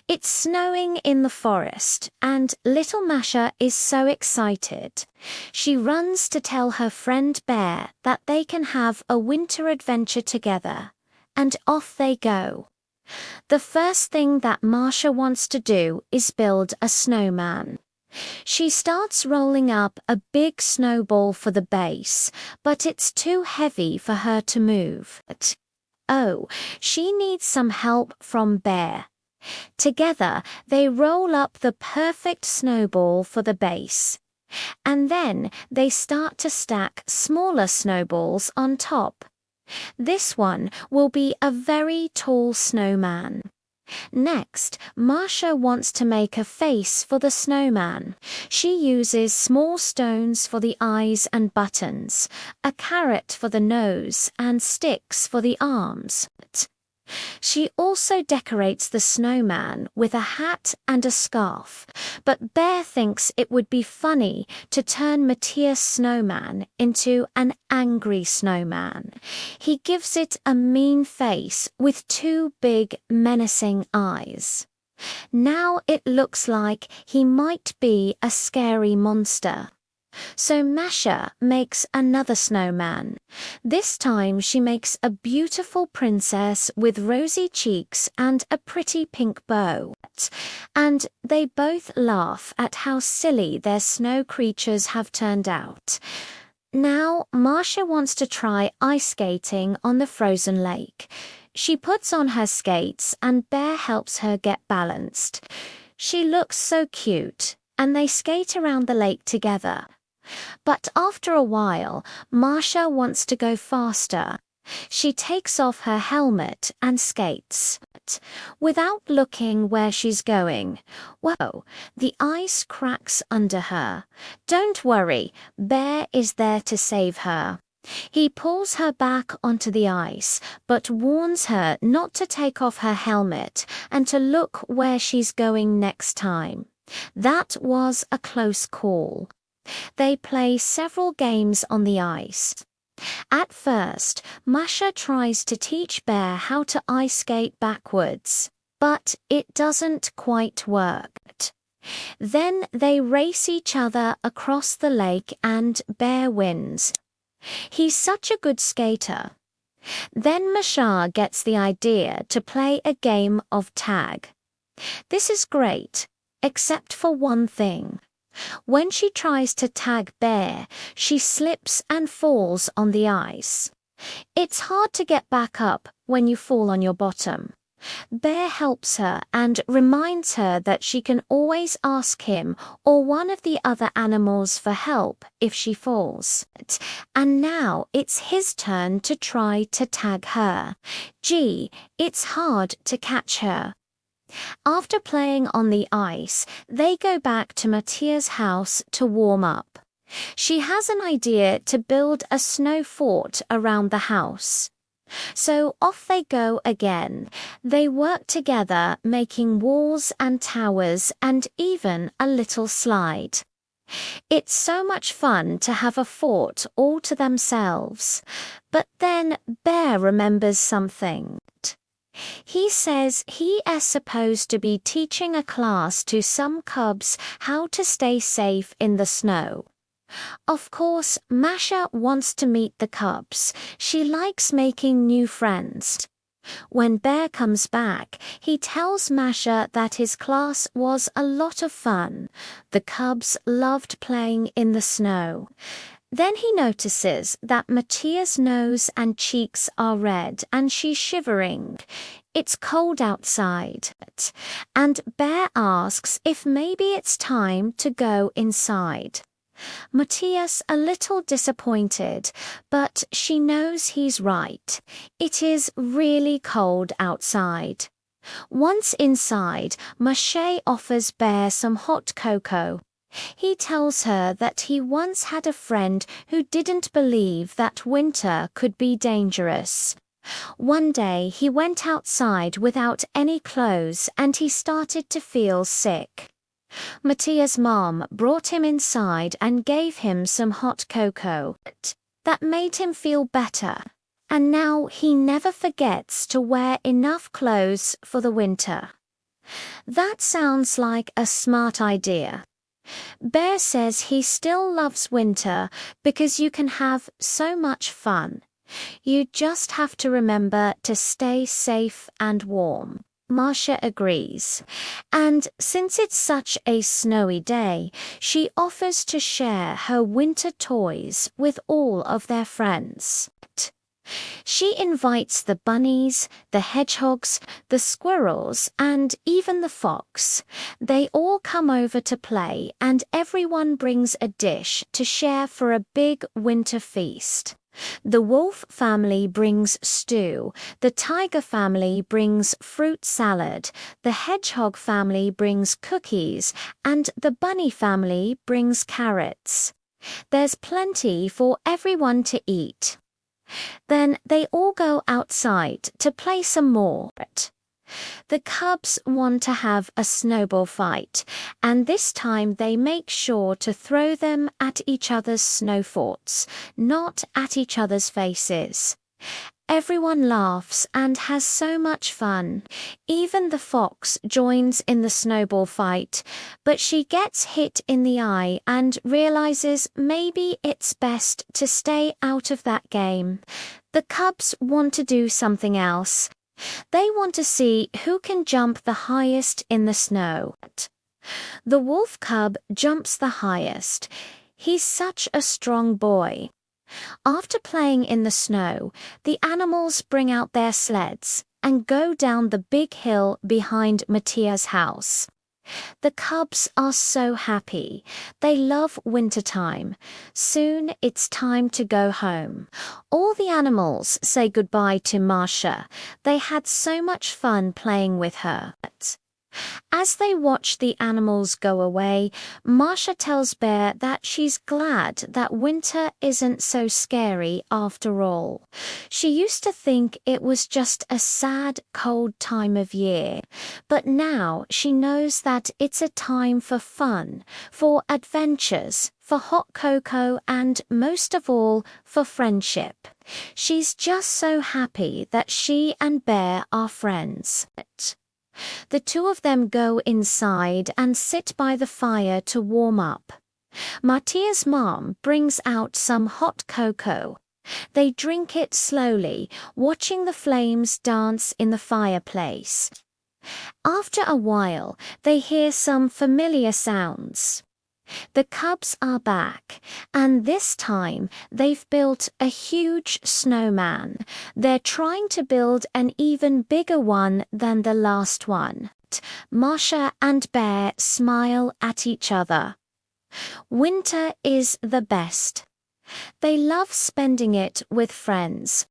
It's snowing in the forest, and little Masha is so excited. She runs to tell her friend Bear that they can have a winter adventure together, and off they go. The first thing that Masha wants to do is build a snowman. She starts rolling up a big snowball for the base, but it's too heavy for her to move. Oh, she needs some help from Bear. Together, they roll up the perfect snowball for the base. And then they start to stack smaller snowballs on top. This one will be a very tall snowman. Next, Masha wants to make a face for the snowman. She uses small stones for the eyes and buttons, a carrot for the nose, and sticks for the arms. She also decorates the snowman with a hat and a scarf, but Bear thinks it would be funny to turn Matthias' snowman into an angry snowman. He gives it a mean face with two big, menacing eyes. Now it looks like he might be a scary monster. So Masha makes another snowman. This time she makes a beautiful princess with rosy cheeks and a pretty pink bow. And they both laugh at how silly their snow creatures have turned out. Now Masha wants to try ice skating on the frozen lake. She puts on her skates and Bear helps her get balanced. She looks so cute, and they skate around the lake together. But after a while, Masha wants to go faster. She takes off her helmet and skates. Without looking where she's going, whoa, the ice cracks under her. Don't worry, Bear is there to save her. He pulls her back onto the ice, but warns her not to take off her helmet and to look where she's going next time. That was a close call. They play several games on the ice. At first, Masha tries to teach Bear how to ice skate backwards, but it doesn't quite work. Then they race each other across the lake and Bear wins. He's such a good skater. Then Masha gets the idea to play a game of tag. This is great, except for one thing. When she tries to tag Bear, she slips and falls on the ice. It's hard to get back up when you fall on your bottom. Bear helps her and reminds her that she can always ask him or one of the other animals for help if she falls. And now it's his turn to try to tag her. Gee, it's hard to catch her. After playing on the ice, they go back to Matthias' house to warm up. She has an idea to build a snow fort around the house. So off they go again. They work together, making walls and towers and even a little slide. It's so much fun to have a fort all to themselves. But then Bear remembers something. He says he is supposed to be teaching a class to some cubs how to stay safe in the snow. Of course, Masha wants to meet the cubs. She likes making new friends. When Bear comes back, he tells Masha that his class was a lot of fun. The cubs loved playing in the snow. Then he notices that Matthias' nose and cheeks are red and she's shivering. It's cold outside. And Bear asks if maybe it's time to go inside. Matthias a little disappointed, but she knows he's right. It is really cold outside. Once inside, Masha offers Bear some hot cocoa. He tells her that he once had a friend who didn't believe that winter could be dangerous. One day he went outside without any clothes and he started to feel sick. Matthias' mom brought him inside and gave him some hot cocoa. That made him feel better. And now he never forgets to wear enough clothes for the winter. That sounds like a smart idea. Bear says he still loves winter because you can have so much fun. You just have to remember to stay safe and warm. Masha agrees. And since it's such a snowy day, she offers to share her winter toys with all of their friends. She invites the bunnies, the hedgehogs, the squirrels, and even the fox. They all come over to play, and everyone brings a dish to share for a big winter feast. The wolf family brings stew, the tiger family brings fruit salad, the hedgehog family brings cookies, and the bunny family brings carrots. There's plenty for everyone to eat. Then they all go outside to play some more. The cubs want to have a snowball fight, and this time they make sure to throw them at each other's snow forts, not at each other's faces. Everyone laughs and has so much fun. Even the fox joins in the snowball fight, but she gets hit in the eye and realizes maybe it's best to stay out of that game. The cubs want to do something else. They want to see who can jump the highest in the snow. The wolf cub jumps the highest. He's such a strong boy. After playing in the snow, the animals bring out their sleds and go down the big hill behind Mattia's house. The cubs are so happy. They love wintertime. Soon it's time to go home. All the animals say goodbye to Masha. They had so much fun playing with her. As they watch the animals go away, Masha tells Bear that she's glad that winter isn't so scary after all. She used to think it was just a sad, cold time of year, but now she knows that it's a time for fun, for adventures, for hot cocoa, and most of all, for friendship. She's just so happy that she and Bear are friends. The two of them go inside and sit by the fire to warm up. Mattia's mom brings out some hot cocoa. They drink it slowly, watching the flames dance in the fireplace. After a while, they hear some familiar sounds. The cubs are back, and this time they've built a huge snowman. They're trying to build an even bigger one than the last one. Masha and Bear smile at each other. Winter is the best. They love spending it with friends.